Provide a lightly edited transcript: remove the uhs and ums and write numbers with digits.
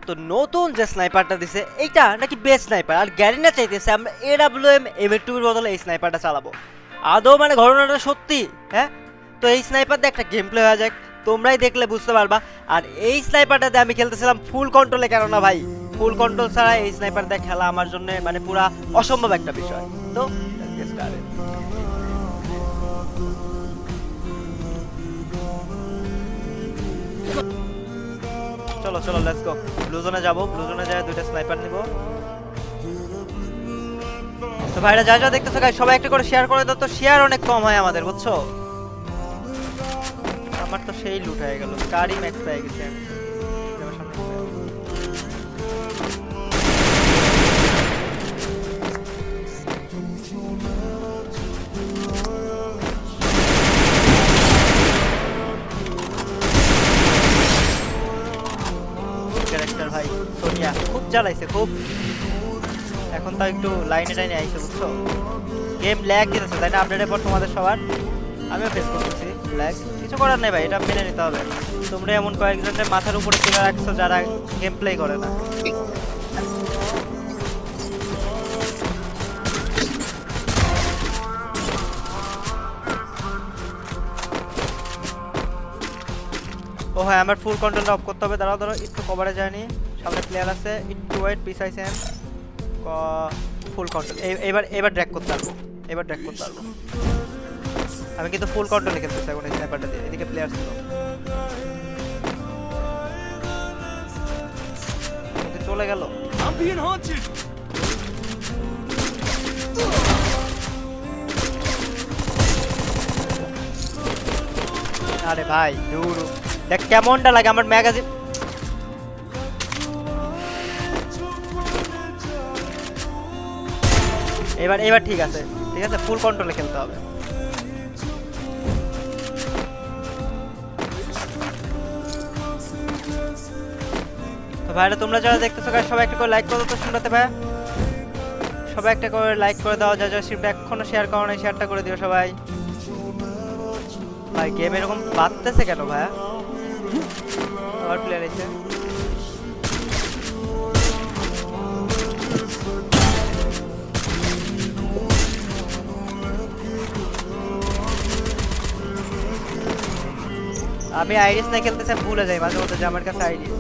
তো নতুন যে স্নাইপারটা দিছে এইটা নাকি বেস্ট স্নাইপার, আর গ্যারিনা চাইতেছে আমরা AWM M2 এর বদলে এই স্নাইপারটা চালাবো। আদৌ মানে ঘটনাটা সত্যি? হ্যাঁ, তো এই স্নাইপার দিয়ে একটা গেম প্লে হয়ে যাক, তোমরাই দেখলে বুঝতে পারবা। আর এই স্নাইপারটাতে আমি খেলতেছিলাম ফুল কন্ট্রোলে, কেননা ভাই ফুল কন্ট্রোল ছাড়া এই স্নাইপার দিয়ে খেলা আমার জন্য মানে পুরা অসম্ভব একটা বিষয়। তো let's get started. চলো চলো লেটস গো, ব্লু জোনে যাবো, ব্লু জোনে যায় দুইটা স্নাইপার নিব। তো ভাইরা যা যা দেখতেছো গাইস সবাই একটা করে শেয়ার করে দাও, তো শেয়ার অনেক কম হয় আমাদের, বুঝছো? আমার তো সেই লুট হয়ে গেল, গাড়ি ম্যাক্স পেয়ে গেছে আমি। আমার সামনে ক্যারেক্টার ভাই সোনিয়া খুব জ্বালাইছে খুব। এখন তো একটু লাইনে টাইনে আইছে, বুঝছো? গেম ল্যাগ দিতেছে তাই না আপডেটের পর তোমাদের সবার? আমিও ফেস করতেছি ল্যাগ, কিছু করার নেই ভাই, এটা মেনে নিতে হবে। তোমরা এমন কয়েকজনের মাথার উপরে তুলে রাখছো যারা গেম প্লে করে না। ও হ্যাঁ, আমার ফুল কন্ট্রোলটা অফ করতে হবে। দাঁড়াও দাঁড়াও, একটু কভারে যায়নি, সামনে প্লেয়ার আছে, একটু ওয়েট, পিছাইছেন। ফুল কন্ট্রোল, এবার এবার ড্র্যাগ করতে পারবো, এবার ড্র্যাগ করতে পারবো। আমি কিন্তু ফুল কন্ট্রোলে খেলতেছি এখন এই স্নাইপারটা দিয়ে। এদিকে প্লেয়ার ছিল, চলে গেল। I'm being haunted. আরে ভাই দূর, দেখ কেমনটা লাগে আমার ম্যাগাজিন। এবার এবার ঠিক আছে, ঠিক আছে, ফুল কন্ট্রোলে খেলতে হবে। তো ভাইরা তোমরা যারা দেখতেছো গাইস সবাই একটা করে লাইক করে দাও তো শুনতে ভাই, সবাই একটা করে লাইক করে দাও। যা যা শিপটা এখনো শেয়ার করো না, শেয়ারটা করে দিও সবাই। ভাই গেম এরকম বাজতেছে কেন ভাইয়া? আবার প্লেয়ার এসে আমি আইরিস না খেলতেছি, আমি ভুলে যাই মাঝে মধ্যে যে আমার কাছে আইরিস।